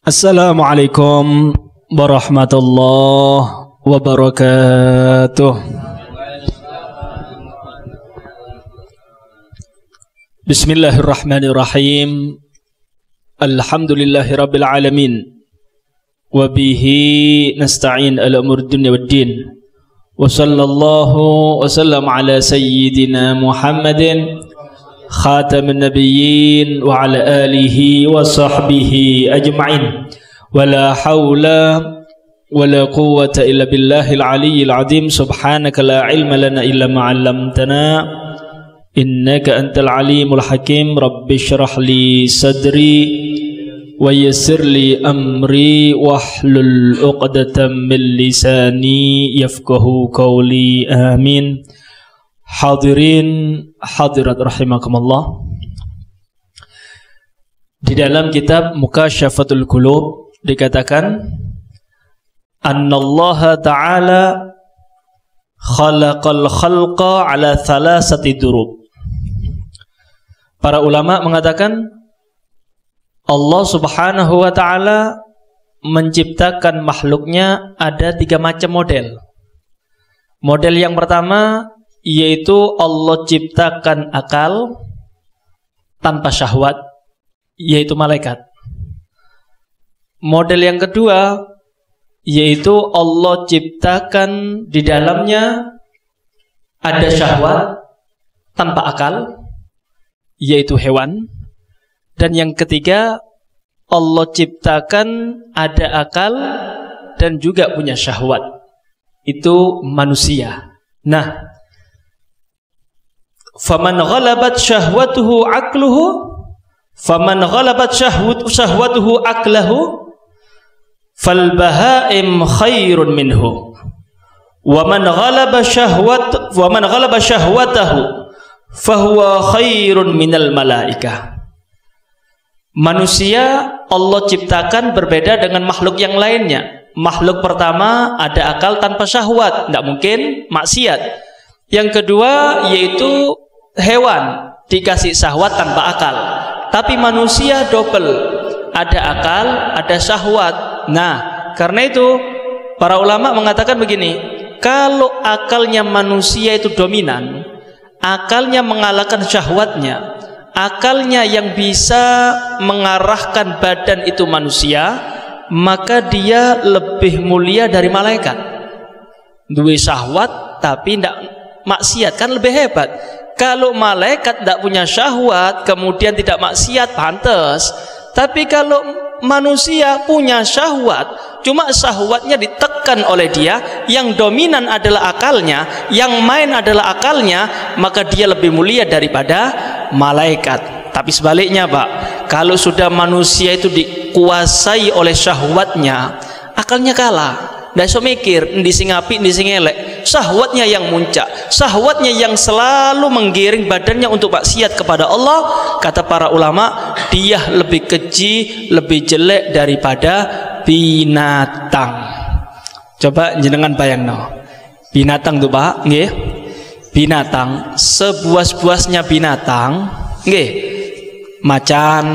Assalamualaikum warahmatullahi wabarakatuh. Bismillahirrahmanirrahim. Alhamdulillahi rabbil alamin. Wabihi nasta'in ala umur dunya waddin. Wa sallallahu wa sallam ala sayyidina Muhammadin khatamin nabiyyin wa ala alihi wa sahbihi ajma'in. Wa la hawla wa la quwwata illa billahil aliyyil azim. Subhanaka la ilma lana illa ma 'allamtana innaka antal alimul hakim. Rabbi shrah li sadri wa yassir li amri wahlul 'uqdatam min lisani yafqahu qawli. Amin. Hadirin hadirat rahimakumullah. Di dalam kitab Mukasyafatul Qulub dikatakan annallaha ta'ala khalaqal khalqa ala thalathati durub. Para ulama mengatakan Allah subhanahu wa ta'ala menciptakan makhluknya ada 3 macam model. Model yang pertama yaitu Allah ciptakan akal tanpa syahwat, yaitu malaikat. Model yang kedua yaitu Allah ciptakan di dalamnya ada syahwat tanpa akal, yaitu hewan. Dan yang ketiga Allah ciptakan ada akal dan juga punya syahwat, itu manusia. Nah, faman ghalabat syahwatuhu aqluhu, faman ghalabat syahwatuhu aqlahu fal bahaim khairun minhu, wa man ghalaba syahwatahu fahuwa khairun minal malaikah. Manusia Allah ciptakan berbeda dengan makhluk yang lainnya. Makhluk pertama ada akal tanpa syahwat, tidak mungkin maksiat. Yang kedua yaitu hewan dikasih syahwat tanpa akal. Tapi manusia double, ada akal, ada syahwat. Nah, karena itu para ulama mengatakan begini, kalau akalnya manusia itu dominan, akalnya mengalahkan syahwatnya, akalnya yang bisa mengarahkan badan itu manusia, maka dia lebih mulia dari malaikat. Duwe syahwat tapi tidak maksiat, kan lebih hebat. Kalau malaikat tidak punya syahwat kemudian tidak maksiat, pantas. Tapi kalau manusia punya syahwat, cuma syahwatnya ditekan oleh dia, yang dominan adalah akalnya, yang main adalah akalnya, maka dia lebih mulia daripada malaikat. Tapi sebaliknya Pak, kalau sudah manusia itu dikuasai oleh syahwatnya, akalnya kalah. Nggak bisa mikir, di sing apik, di sing elek. Syahwatnya yang muncak, syahwatnya yang selalu menggiring badannya untuk maksiat kepada Allah. Kata para ulama, dia lebih keji, lebih jelek daripada binatang. Coba jenengan bayangno, binatang tuh Pak, nggih. Binatang, sebuas-buasnya binatang, nggih. Macan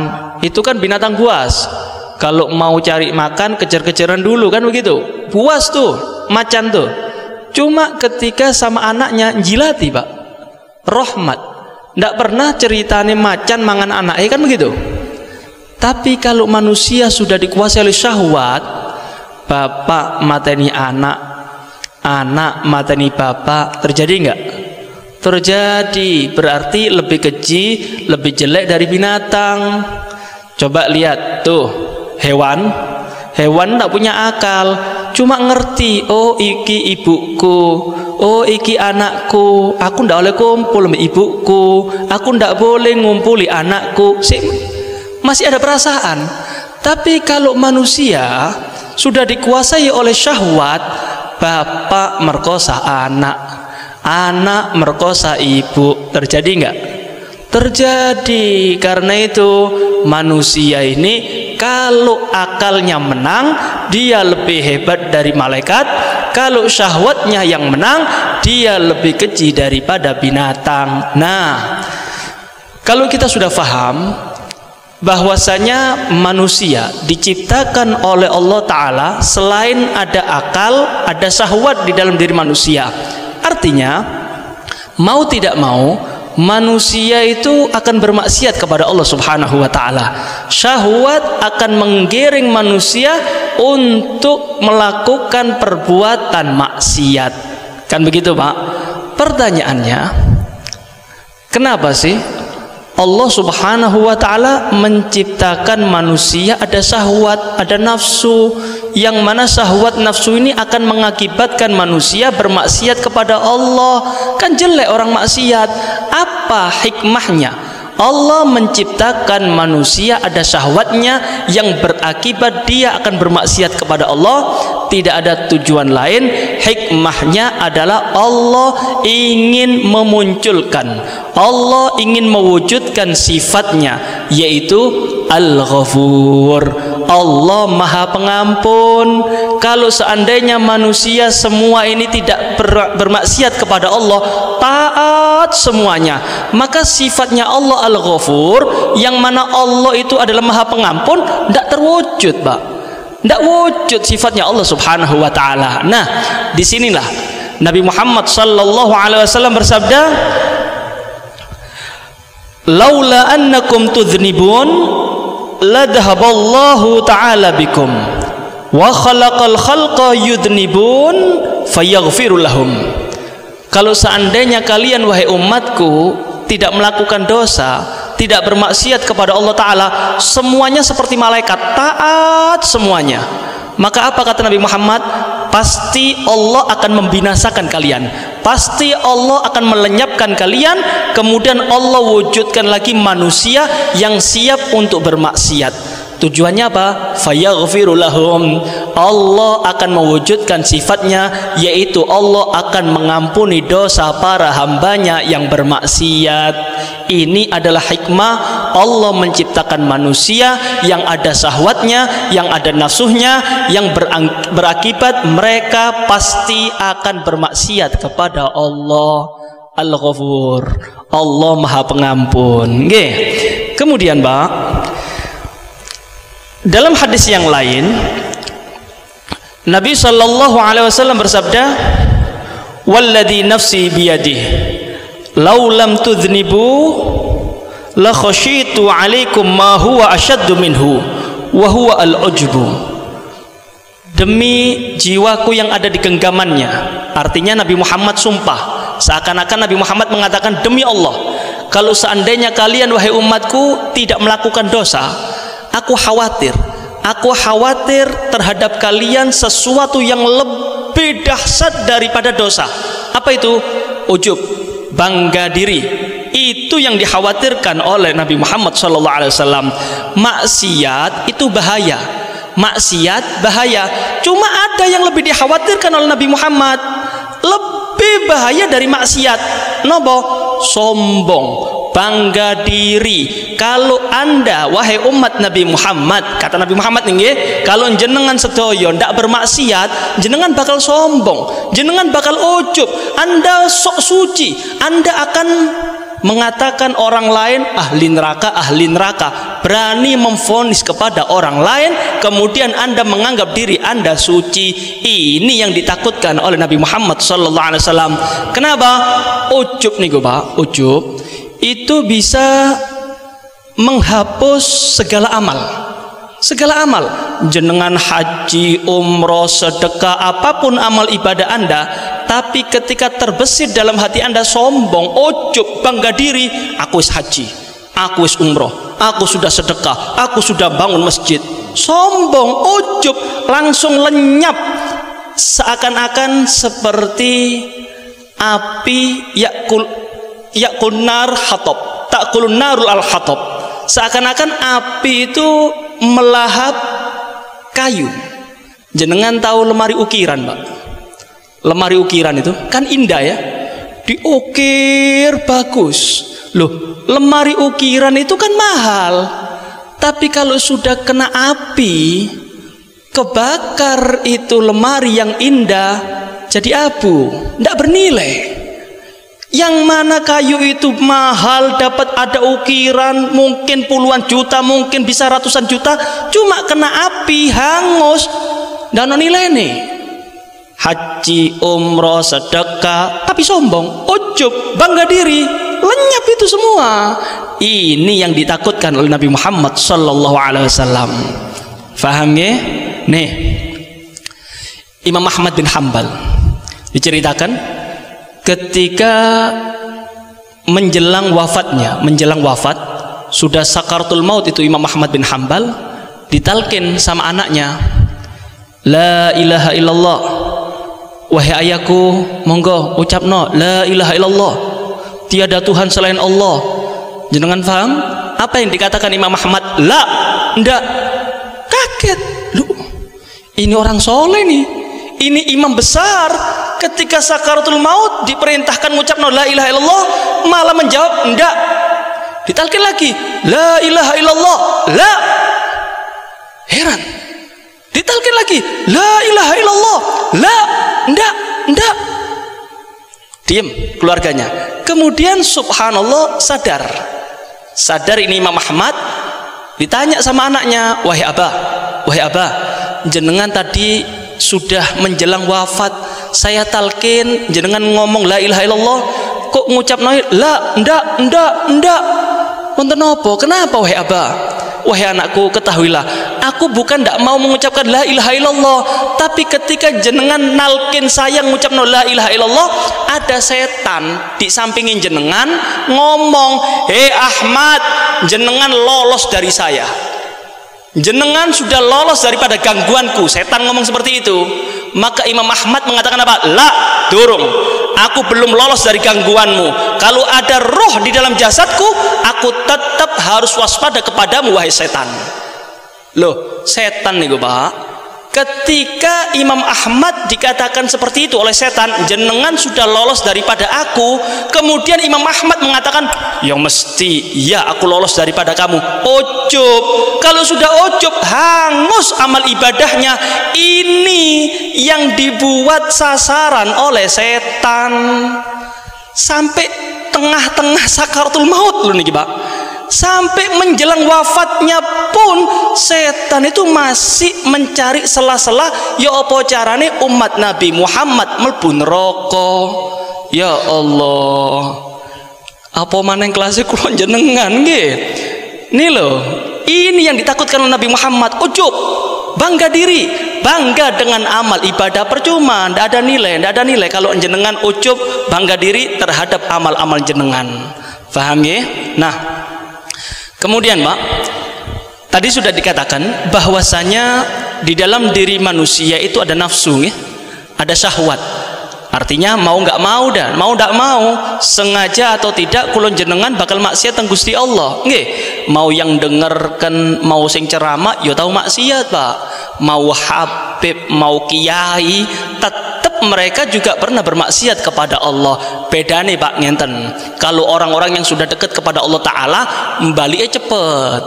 itu kan binatang buas. Kalau mau cari makan kejar-kejaran dulu kan begitu. Buas tuh, macan tuh. Cuma ketika sama anaknya jilati Pak, rahmat. Nggak pernah ceritanya macan mangan anaknya kan begitu. Tapi kalau manusia sudah dikuasai oleh syahwat, bapak mateni anak, anak mateni bapak, terjadi nggak? Terjadi. Berarti lebih keji, lebih jelek dari binatang. Coba lihat tuh, hewan tidak punya akal, cuma ngerti, oh iki ibuku, oh iki anakku, aku ndak boleh kumpul sama ibuku, aku ndak boleh ngumpuli anakku. Masih ada perasaan. Tapi kalau manusia sudah dikuasai oleh syahwat, bapak merkosa anak, anak merkosa ibu, terjadi nggak? Terjadi. Karena itu manusia ini kalau akalnya menang, dia lebih hebat dari malaikat. Kalau syahwatnya yang menang, dia lebih keji daripada binatang. Nah, kalau kita sudah paham bahwasanya manusia diciptakan oleh Allah Ta'ala selain ada akal, ada syahwat di dalam diri manusia. Artinya mau tidak mau manusia itu akan bermaksiat kepada Allah Subhanahu wa Ta'ala. Syahwat akan menggiring manusia untuk melakukan perbuatan maksiat. Kan begitu, Pak? Pertanyaannya, kenapa sih Allah Subhanahu wa Ta'ala menciptakan manusia ada syahwat, ada nafsu, yang mana syahwat nafsu ini akan mengakibatkan manusia bermaksiat kepada Allah? Kan jelek orang maksiat. Apa hikmahnya Allah menciptakan manusia ada syahwatnya yang berakibat dia akan bermaksiat kepada Allah? Tidak ada tujuan lain, hikmahnya adalah Allah ingin memunculkan, Allah ingin mewujudkan sifatnya, yaitu Al-Ghafur. Allah Maha Pengampun. Kalau seandainya manusia semua ini tidak bermaksiat kepada Allah, taat semuanya, maka sifatnya Allah Al-Ghafur, yang mana Allah itu adalah Maha Pengampun, tidak terwujud, Pak. Tidak wujud sifatnya Allah Subhanahu wa Ta'ala. Nah, disinilah Nabi Muhammad sallallahu alaihi wasallam bersabda, laula annakum tudznibun ladhaballahu ta'ala bikum wa khalaqal khalqa yudnibun fayaghfiru lahum. Kalau seandainya kalian wahai umatku tidak melakukan dosa, tidak bermaksiat kepada Allah Ta'ala, semuanya seperti malaikat, taat semuanya, maka apa kata Nabi Muhammad? Pasti Allah akan membinasakan kalian, pasti Allah akan melenyapkan kalian, kemudian Allah wujudkan lagi manusia yang siap untuk bermaksiat. Tujuannya apa? Fayaghfiru lahum. Allah akan mewujudkan sifatnya, yaitu Allah akan mengampuni dosa para hambanya yang bermaksiat. Ini adalah hikmah Allah menciptakan manusia yang ada syahwatnya, yang ada nafsunya, yang berakibat mereka pasti akan bermaksiat kepada Allah Al-Ghafur. Allah Maha Pengampun. Nggih. Kemudian, Pak, dalam hadis yang lain Nabi sallallahu alaihi wasallam bersabda, walladzi nafsi biyadihi law lam tudhnibu la khasyitu alaikum ma huwa ashaddu minhu wa huwa al-ujbu. Demi jiwaku yang ada di genggamannya. Artinya Nabi Muhammad sumpah, seakan-akan Nabi Muhammad mengatakan, demi Allah, kalau seandainya kalian wahai umatku tidak melakukan dosa, aku khawatir terhadap kalian sesuatu yang lebih dahsyat daripada dosa. Apa itu? Ujub, bangga diri. Itu yang dikhawatirkan oleh Nabi Muhammad SAW. Maksiat itu bahaya, maksiat bahaya. Cuma ada yang lebih dikhawatirkan oleh Nabi Muhammad, lebih bahaya dari maksiat. Nopo? Sombong, bangga diri. Kalau anda wahai umat Nabi Muhammad, kata Nabi Muhammad nih, kalau jenengan sedoyo ndak bermaksiat, jenengan bakal sombong, jenengan bakal ujub, anda sok suci, anda akan mengatakan orang lain ahli neraka, berani memvonis kepada orang lain, kemudian anda menganggap diri anda suci. Ini yang ditakutkan oleh Nabi Muhammad SAW. Kenapa? Ujub nih, Pak. Ujub itu bisa menghapus segala amal. Segala amal, jenengan haji, umroh, sedekah, apapun amal ibadah anda, tapi ketika terbesit dalam hati anda sombong, ujub, bangga diri, aku is haji, aku is umroh, aku sudah sedekah, aku sudah bangun masjid, sombong, ujub, langsung lenyap, seakan-akan seperti api yakul nar hatab, takulun narul al hatab, seakan-akan api itu melahap kayu. Jenengan tahu lemari ukiran, Pak? Lemari ukiran itu kan indah ya, diukir bagus. Loh, lemari ukiran itu kan mahal, tapi kalau sudah kena api, kebakar itu lemari yang indah jadi abu, tidak bernilai. Yang mana kayu itu mahal, dapat ada ukiran, mungkin puluhan juta, mungkin bisa ratusan juta, cuma kena api, hangus, dan nilai nih. Haji, umroh, sedekah, tapi sombong, ujub, bangga diri, lenyap itu semua. Ini yang ditakutkan oleh Nabi Muhammad sallallahu alaihi wasallam. Faham ya? Nih, Imam Ahmad bin Hanbal diceritakan ketika menjelang wafat, sudah sakaratul maut itu Imam Ahmad bin Hanbal ditalkin sama anaknya, la ilaha illallah, wahai ayahku, monggo ucapno la ilaha illallah, tiada Tuhan selain Allah. Jenengan paham apa yang dikatakan Imam Ahmad? La, ndak. Kaget, lu ini orang soleh nih, ini imam besar, ketika sakaratul maut diperintahkan mengucapkan la ilaha illallah, malah menjawab ndak. Ditalkin lagi, la ilaha illallah, la. Heran. Ditalkin lagi, la ilaha illallah, la, ndak. Diam keluarganya. Kemudian subhanallah sadar ini Imam Ahmad. Ditanya sama anaknya, wahai abah, jenengan tadi sudah menjelang wafat, saya talkin jenengan ngomong la ilaha illallah, kok ngucap la, ndak. Wonten apa? Kenapa wahai abah? Wahai anakku, ketahuilah, aku bukan tidak mau mengucapkan la ilaha illallah, tapi ketika jenengan nalkin saya mengucapkan la ilaha illallah, ada setan di sampingin jenengan ngomong, hei Ahmad, jenengan lolos dari saya, jenengan sudah lolos daripada gangguanku. Setan ngomong seperti itu. Maka Imam Ahmad mengatakan apa? La, durung, aku belum lolos dari gangguanmu. Kalau ada roh di dalam jasadku, aku tetap harus waspada kepadamu, wahai setan. Loh, setan nih Pak. Ketika Imam Ahmad dikatakan seperti itu oleh setan, jenengan sudah lolos daripada aku. Kemudian Imam Ahmad mengatakan, ya mesti, ya aku lolos daripada kamu. Ujub. Kalau sudah ujub, hangus amal ibadahnya. Ini yang dibuat sasaran oleh setan. Sampai tengah-tengah sakaratul maut loh nih Pak. Sampai menjelang wafatnya pun setan itu masih mencari sela-sela, ya apa carane umat Nabi Muhammad mlebu neraka. Ya Allah, apa maneh kelas kula jenengan nggih. Nih loh, ini yang ditakutkan oleh Nabi Muhammad. Ujub, bangga diri, bangga dengan amal ibadah percuma, ndak ada nilai kalau jenengan ujub bangga diri terhadap amal-amal jenengan. Paham ya? Nah, kemudian Pak, tadi sudah dikatakan bahwasanya di dalam diri manusia itu ada nafsu, ya? Ada syahwat. Artinya mau nggak mau, sengaja atau tidak, kulon jenengan bakal maksiat teng Gusti Allah. Nggih, mau yang dengerkan, mau sing ceramah, ya tahu maksiat Pak. Mau habib, mau kiai, tetap mereka juga pernah bermaksiat kepada Allah. Beda nih Pak ngenten. Kalau orang-orang yang sudah dekat kepada Allah Ta'ala, membaliknya cepet,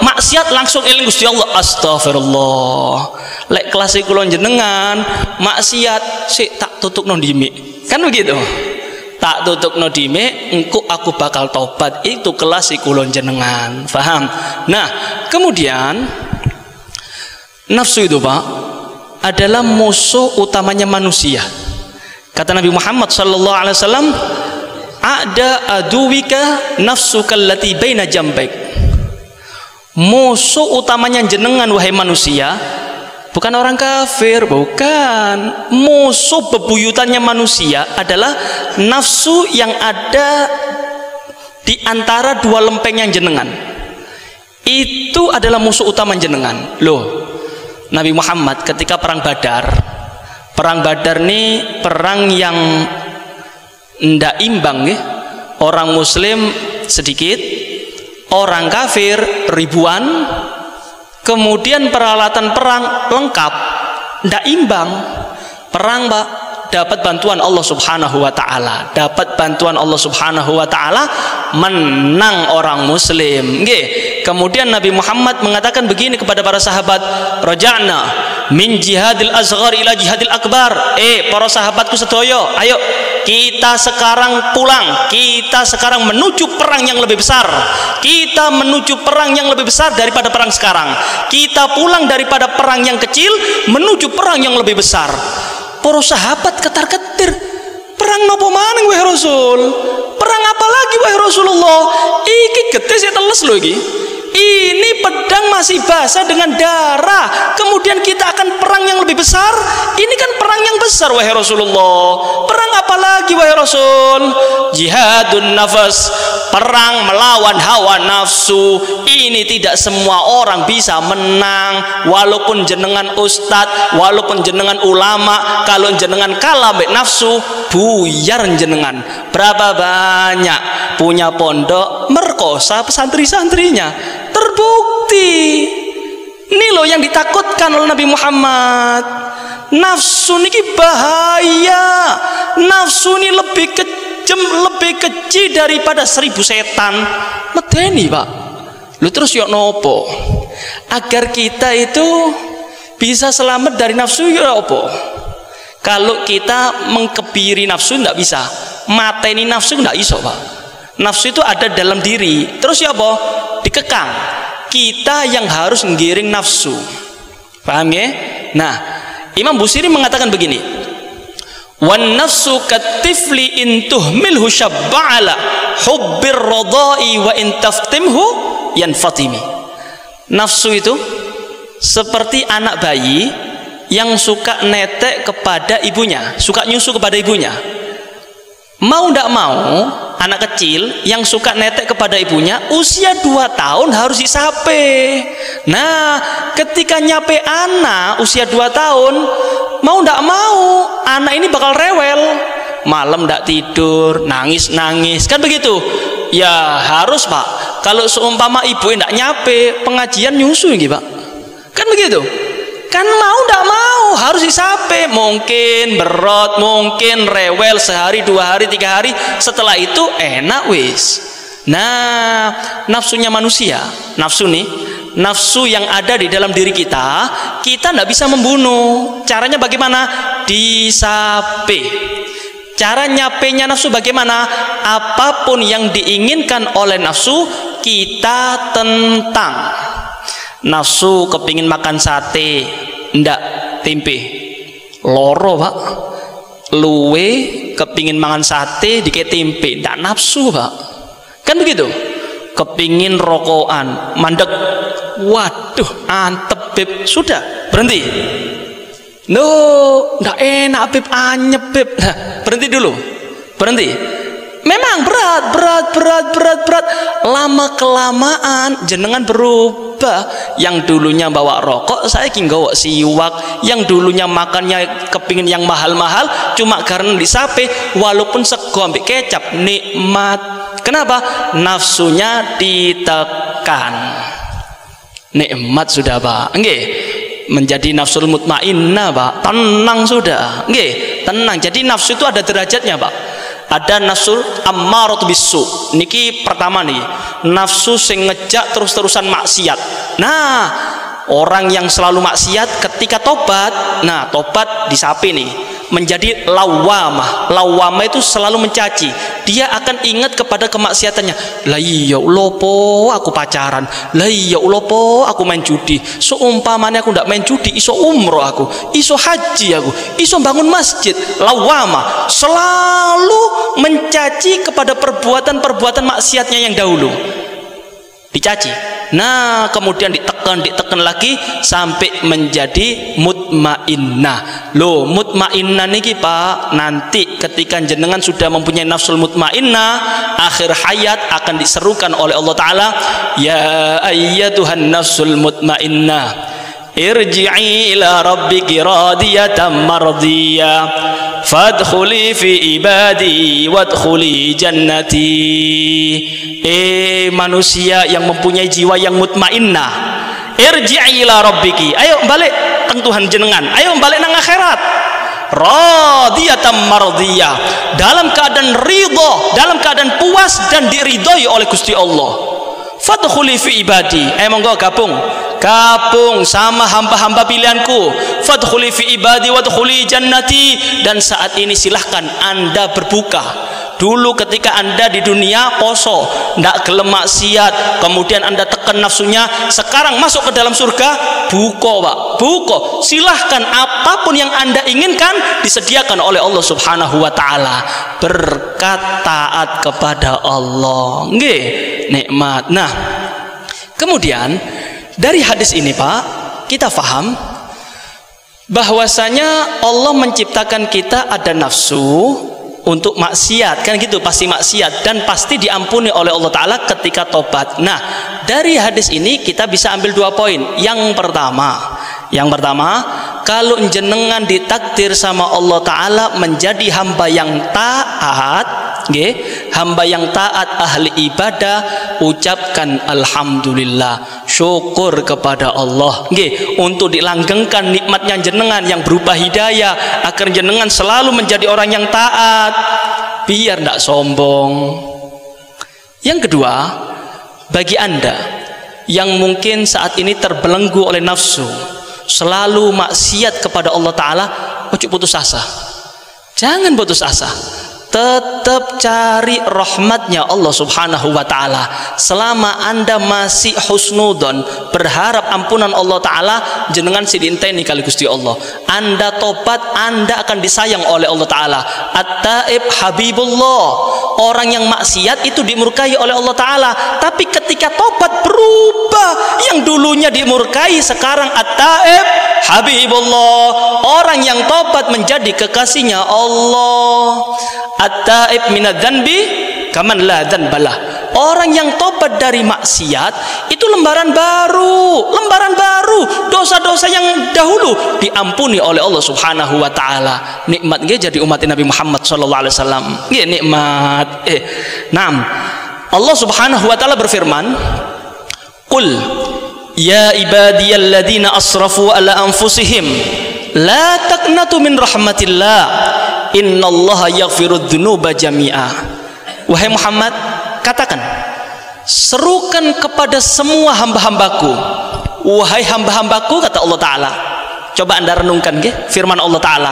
maksiat langsung eling Gusti Allah, astagfirullah. Lek kelas kula jenengan maksiat sik tak tutuk no dimi, kan begitu, tak tutuk no dimi, engko aku bakal tobat. Itu kelas kula jenengan, paham? Nah, kemudian nafsu itu Pak adalah musuh utamanya manusia. Kata Nabi Muhammad sallallahu alaihi wasallam, ada aduwika nafsuka allati baina jambaik. Musuh utamanya jenengan wahai manusia bukan orang kafir, bukan. Musuh bebuyutannya manusia adalah nafsu yang ada di antara dua lempeng yang jenengan. Itu adalah musuh utama jenengan. Loh, Nabi Muhammad ketika perang Badar ini perang yang ndak imbang ya. Orang muslim sedikit, orang kafir ribuan, kemudian peralatan perang lengkap, ndak imbang. Perang Pak, dapat bantuan Allah Subhanahu wa Ta'ala, menang orang muslim. Nggih. Kemudian Nabi Muhammad mengatakan begini kepada para sahabat, raja'na min jihadil asghar ila jihadil akbar. Para sahabatku sedaya, ayo kita sekarang pulang, kita sekarang menuju perang yang lebih besar, kita menuju perang yang lebih besar daripada perang sekarang, kita pulang daripada perang yang kecil menuju perang yang lebih besar. Para sahabat ketar-ketir, perang nopo maning wahai Rasul? Perang apa lagi wahai Rasulullah? Iki gede saya teles lho iki. Ini pedang masih basah dengan darah, kemudian kita akan perang yang lebih besar. Ini kan perang yang besar wahai Rasulullah. Perang apa lagi wahai Rasul? Jihadun nafas, perang melawan hawa nafsu. Ini tidak semua orang bisa menang. Walaupun jenengan ustadz, walaupun jenengan ulama, kalau jenengan kalah mbek nafsu, buyar jenengan. Berapa banyak punya pondok merkosa santri-santrinya, terbukti. Ini loh yang ditakutkan oleh Nabi Muhammad. Nafsu niki bahaya. Nafsu ini lebih kejam, lebih keji daripada 1000 setan. Medeni pak. Lu terus yuk nopo? Agar kita itu bisa selamat dari nafsu ya opo? Kalau kita mengkebiri nafsu tidak bisa, mateni nafsu tidak iso pak. Nafsu itu ada dalam diri. Terus ya apa? Dikekang. Kita yang harus ngiring nafsu. Paham ya? Nah, Imam Busiri mengatakan begini, wan nafsu katifli in tuhmilhu syabba'ala hubbir radai wa in taftimhu yanfatimi. Nafsu itu seperti anak bayi yang suka netek kepada ibunya, suka nyusu kepada ibunya. Mau tidak mau, anak kecil yang suka netek kepada ibunya usia 2 tahun harus disape. Nah, ketika nyape anak usia 2 tahun, mau tidak mau anak ini bakal rewel, malam tidak tidur, nangis-nangis, kan begitu ya. Harus pak, kalau seumpama ibu tidak nyape, pengajian nyusu ini pak, kan begitu kan. Mau tidak mau harus disape. Mungkin berat, mungkin rewel sehari, 2 hari, 3 hari, setelah itu enak wis. Nah, nafsunya manusia, nafsu nih, nafsu yang ada di dalam diri kita tidak bisa membunuh. Caranya bagaimana? Disape. Cara nyapenya nafsu bagaimana? Apapun yang diinginkan oleh nafsu kita tentang. Nafsu kepingin makan sate, ndak tempe, loro pak. Luwe kepingin makan sate dikit tempe, ndak nafsu pak, kan begitu. Kepingin rokokan, mandek, waduh antep beb, sudah berhenti. No, ndak enak beb, anyep beb. Nah, berhenti dulu, berhenti. Memang berat. Lama kelamaan jenengan berubah. Yang dulunya bawa rokok, saya kini bawa siwak. Yang dulunya makannya kepingin yang mahal-mahal, cuma karena disape, walaupun sego ambek kecap, nikmat. Kenapa? Nafsunya ditekan. Nikmat sudah pak. Nggih. Menjadi nafsul mutmainnah pak. Tenang sudah. Nggih, tenang. Jadi nafsu itu ada derajatnya pak. Ada nafsu ammaratu bisu. Niki pertama nih, nafsu sing ngejak terus-terusan maksiat. Nah, orang yang selalu maksiat ketika tobat, nah tobat disapi nih, menjadi lawamah. Lawamah itu selalu mencaci. Dia akan ingat kepada kemaksiatannya. Lah iya lopo aku pacaran. Lah iya lopo aku main judi. Seumpamanya aku ndak main judi, iso umroh aku, iso haji aku, iso bangun masjid. Lawamah selalu mencaci kepada perbuatan-perbuatan maksiatnya yang dahulu. Dicaci. Nah, kemudian ditekan lagi sampai menjadi mutmainnah. Loh, mutmainnah niki Pak, nanti ketika jenengan sudah mempunyai nafsul mutmainnah, akhir hayat akan diserukan oleh Allah Ta'ala, ya ayyatuhan nafsul mutmainnah, irji'i ila rabbiki radiyatan mardiyah, fadkhuli fi ibadi wadkhuli jannati. Manusia yang mempunyai jiwa yang mutmainnah, irji'i ila rabbiki, ayo balik teng Tuhan jenengan, ayo balik nang akhirat, radiyatan mardiyah, dalam keadaan ridho, dalam keadaan puas dan diridhoi oleh Gusti Allah. Fadkhuli fi ibadi, monggo gabung sama hamba-hamba pilihanku. fadkhuli fi ibadi wadkhuli jannati, dan saat ini silahkan Anda berbuka. Dulu ketika Anda di dunia poso, ndak gelem maksiat, kemudian Anda tekan nafsunya, sekarang masuk ke dalam surga, buko Pak, buko. Silahkan apapun yang Anda inginkan disediakan oleh Allah Subhanahu wa taala. Berkat taat kepada Allah. Nggih, nikmat. Nah, kemudian dari hadis ini Pak, kita faham bahwasanya Allah menciptakan kita ada nafsu untuk maksiat, kan gitu, pasti maksiat dan pasti diampuni oleh Allah Ta'ala ketika tobat. Nah, dari hadis ini kita bisa ambil 2 poin. Yang pertama, kalau jenengan ditakdir sama Allah Ta'ala menjadi hamba yang taat, hamba yang taat, ahli ibadah, ucapkan alhamdulillah, syukur kepada Allah, untuk dilanggengkan nikmatnya jenengan yang berupa hidayah, agar jenengan selalu menjadi orang yang taat, biar tidak sombong. Yang kedua, bagi Anda yang mungkin saat ini terbelenggu oleh nafsu, selalu maksiat kepada Allah Ta'ala, ojo putus asa, jangan putus asa, tetap cari rahmatnya Allah Subhanahu wa ta'ala. Selama Anda masih husnudon, berharap ampunan Allah Ta'ala, jenengan sidinteni kali Gusti Allah. Anda tobat, Anda akan disayang oleh Allah Ta'ala. At-taib habibullah, orang yang maksiat itu dimurkai oleh Allah Ta'ala, tapi ketika tobat berubah, yang dulunya dimurkai sekarang at-taib habibullah, orang yang tobat menjadi kekasihnya Allah. At-taib minadz-dzanbi kaman la dzanbalah, orang yang tobat dari maksiat itu lembaran baru, dosa-dosa yang dahulu diampuni oleh Allah Subhanahu wa taala. Nikmat nggih jadi umat Nabi Muhammad sallallahu alaihi wasallam, nggih nikmat. Naam, Allah Subhanahu wa taala berfirman, qul ya ibadiyalladzina asrafu ala anfusihim la taqnatu min rahmatillah innallaha yaghfirudz dzunuba jami'a. Wahai Muhammad, katakan, serukan kepada semua hamba-hambaku, wahai hamba-hambaku, kata Allah Ta'ala. Coba Anda renungkan firman Allah Ta'ala,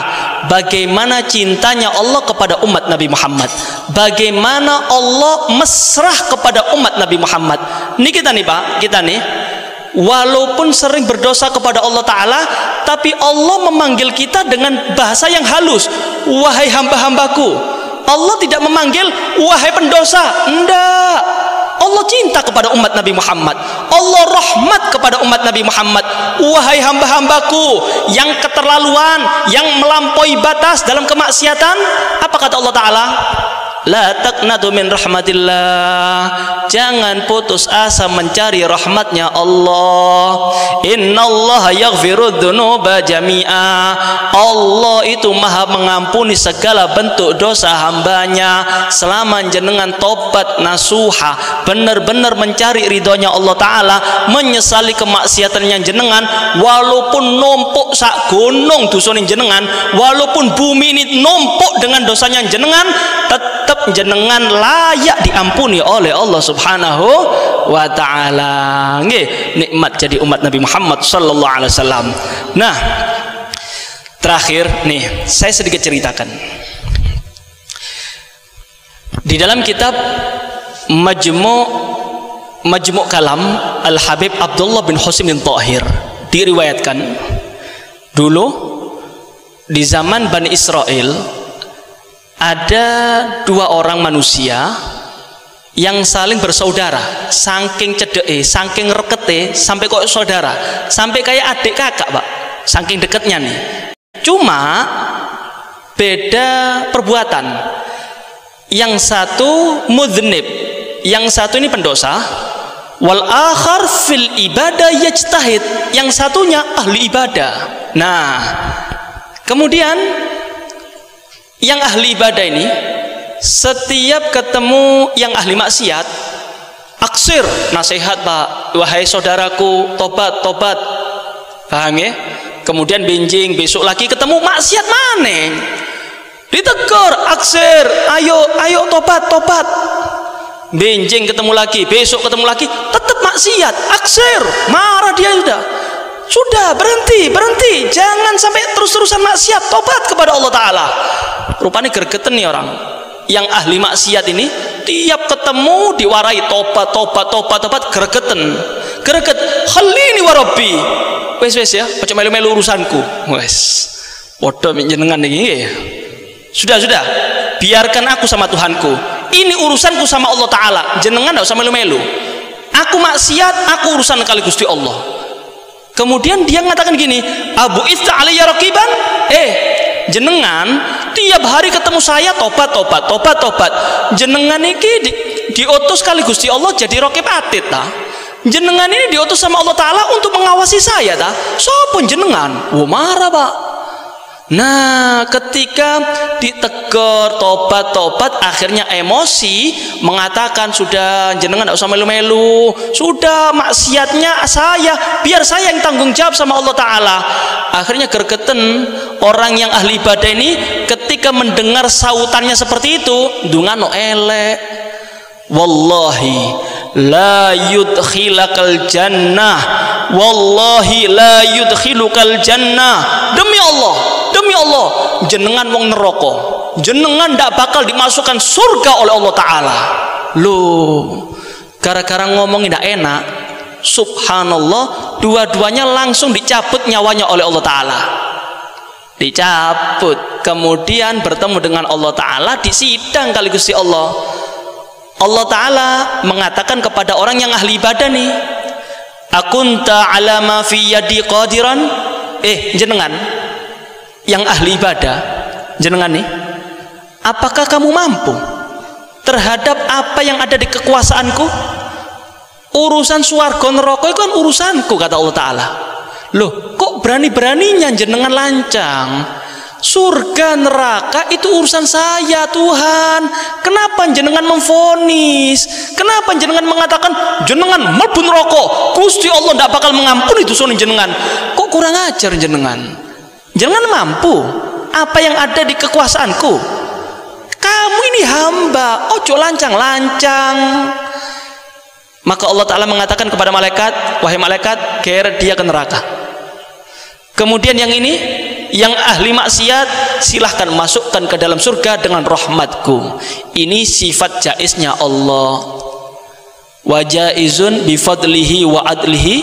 bagaimana cintanya Allah kepada umat Nabi Muhammad, bagaimana Allah mesrah kepada umat Nabi Muhammad. Ini kita nih Pak, kita nih walaupun sering berdosa kepada Allah Ta'ala, tapi Allah memanggil kita dengan bahasa yang halus, wahai hamba-hambaku. Allah tidak memanggil wahai pendosa, enggak. Allah cinta kepada umat Nabi Muhammad, Allah rahmat kepada umat Nabi Muhammad. Wahai hamba-hambaku yang keterlaluan, yang melampaui batas dalam kemaksiatan, apa kata Allah Ta'ala? La taqnatu min rahmatillah, jangan putus asa mencari rahmatnya Allah. Innallaha yaghfirudz dzunuba jami'a, Allah itu maha mengampuni segala bentuk dosa hambanya. Selama jenengan tobat nasuha, benar-benar mencari ridhonya Allah Ta'ala, menyesali kemaksiatannya jenengan, walaupun numpuk sak gunung dosane jenengan, walaupun bumi ini numpuk dengan dosanya jenengan, tetap jenengan layak diampuni oleh Allah Subhanahu wa ta'ala. Nggih, nikmat jadi umat Nabi Muhammad sallallahu alaihi wasallam. Nah, terakhir nih, saya sedikit ceritakan. Di dalam kitab Majmu' Kalam Al-Habib Abdullah bin Husain bin Thahir diriwayatkan, dulu di zaman Bani Israel ada 2 orang manusia yang saling bersaudara, saking cedeke, saking rekete, sampai kok saudara, sampai kayak adik kakak Pak, saking deketnya nih. Cuma beda perbuatan, yang satu mudznib, yang satu ini pendosa, wal akhar fil ibadah yajtahid, yang satunya ahli ibadah. Nah, kemudian yang ahli ibadah ini setiap ketemu yang ahli maksiat, aksir nasihat Pak, wahai saudaraku, tobat, paham ya? Kemudian benjing, besok lagi ketemu maksiat maneh, ditegur, aksir, ayo tobat, benjing ketemu lagi, besok ketemu lagi, tetap maksiat, aksir, marah dia sudah. Sudah, berhenti. Jangan sampai terus-terusan maksiat, tobat kepada Allah Ta'ala. Rupanya gergeten nih orang yang ahli maksiat ini, tiap ketemu diwarai tobat, greget. Khalini wa rabbi. Wes ya, ojo melu-melu urusanku. Wes. Padha jenengan iki. Sudah. Biarkan aku sama Tuhanku. Ini urusanku sama Allah Ta'ala. Jenengan enggak usah melu-melu. Aku maksiat, aku urusan kali Gusti Allah. Kemudian dia mengatakan gini, Abu Ista alaiya raqiban, jenengan tiap hari ketemu saya tobat. Jenengan ini diutus kali Gusti Allah jadi raqib atid ta. Jenengan ini diutus sama Allah Ta'ala untuk mengawasi saya ta. Sapa jenengan? Marah Pak. Nah, ketika ditegur tobat, akhirnya emosi mengatakan, sudah jenengan tidak usah melu-melu, sudah maksiatnya saya, biar saya yang tanggung jawab sama Allah Ta'ala. Akhirnya gergeten orang yang ahli ibadah ini ketika mendengar sautannya seperti itu, dungano elek. Wallahi la yudkhilakal jannah, wallahi la yudkhilukal jannah. Demi Allah, jenengan wong neraka, jenengan ndak bakal dimasukkan surga oleh Allah Ta'ala. Loh, gara-gara ngomong ndak enak, subhanallah, dua-duanya langsung dicabut nyawanya oleh Allah Ta'ala. Dicabut, kemudian bertemu dengan Allah Ta'ala di sidang kali Gusti Allah. Allah Ta'ala mengatakan kepada orang yang ahli ibadah nih, akunta ala ma fi yadi qadiran. Jenengan yang ahli ibadah, jenengan nih, apakah kamu mampu terhadap apa yang ada di kekuasaanku? Urusan swarga neraka itu kan urusanku, kata Allah Ta'ala. Loh, kok berani-beraninya jenengan lancang? Surga neraka itu urusan saya, Tuhan. Kenapa jenengan memvonis? Kenapa jenengan mengatakan jenengan mlebu neraka, Gusti Allah tidak bakal mengampuni dosa jenengan? Kok kurang ajar jenengan? Jangan mampu apa yang ada di kekuasaanku. Kamu ini hamba, ojo lancang-lancang. Maka Allah Ta'ala mengatakan kepada malaikat, wahai malaikat, geret dia ke neraka. Kemudian yang ini, yang ahli maksiat, silahkan masukkan ke dalam surga dengan rahmatku. Ini sifat jaiznya Allah. Wa jaizun bifadlihi wa adlihi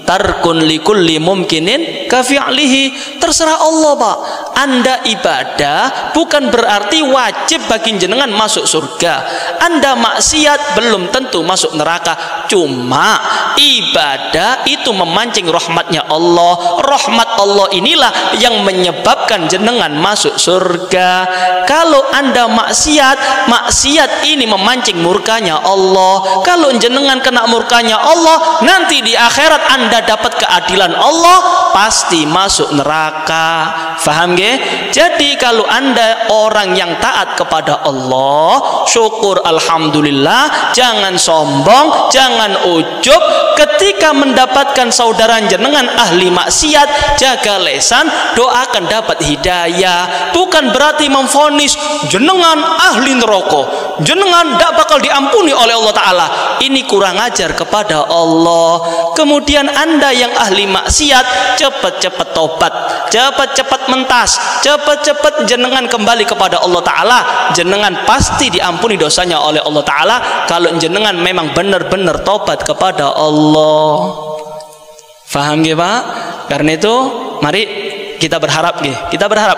tarkun likulli mumkinin kafi'lihi. Terserah Allah Pak. Anda ibadah bukan berarti wajib bagi jenengan masuk surga. Anda maksiat belum tentu masuk neraka. Cuma ibadah itu memancing rahmatnya Allah. Rahmat Allah inilah yang menyebabkan jenengan masuk surga. Kalau Anda maksiat ini memancing murkanya Allah. Kalau jenengan kena murkanya Allah, nanti di akhirat Anda dapat keadilan Allah, pasti masuk neraka. Faham nggih? Jadi kalau Anda orang yang taat kepada Allah, syukur alhamdulillah, jangan sombong, jangan ujub. Ketika mendapatkan saudara jenengan ahli maksiat, jaga lesan, doakan dapat hidayah. Bukan berarti memvonis jenengan ahli neraka, jenengan tidak bakal diampuni oleh Allah Ta'ala. Ini kurang ajar kepada Allah. Kemudian Anda yang ahli maksiat, cepat-cepat tobat, cepat-cepat mentas, cepat-cepat jenengan kembali kepada Allah Ta'ala. Jenengan pasti diampuni dosanya oleh Allah Ta'ala kalau jenengan memang benar-benar tobat kepada Allah. Faham nggih Pak? Karena itu mari kita berharap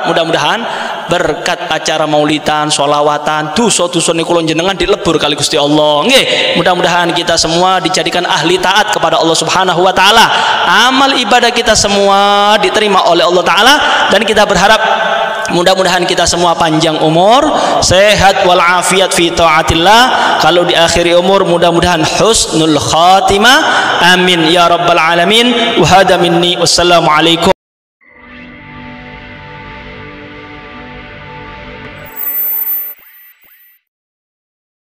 mudah-mudahan berkat acara maulidan, sholawatan, dosa-dosa niku jenengan dilebur kali Gusti Allah. Nggih, mudah-mudahan kita semua dijadikan ahli taat kepada Allah Subhanahu wa taala. Amal ibadah kita semua diterima oleh Allah Taala, dan kita berharap mudah-mudahan kita semua panjang umur, sehat walafiat fi taatillah. Kalau di akhir umur mudah-mudahan husnul khatimah. Amin ya rabbal alamin. Wa hada minni. Wassalamualaikum.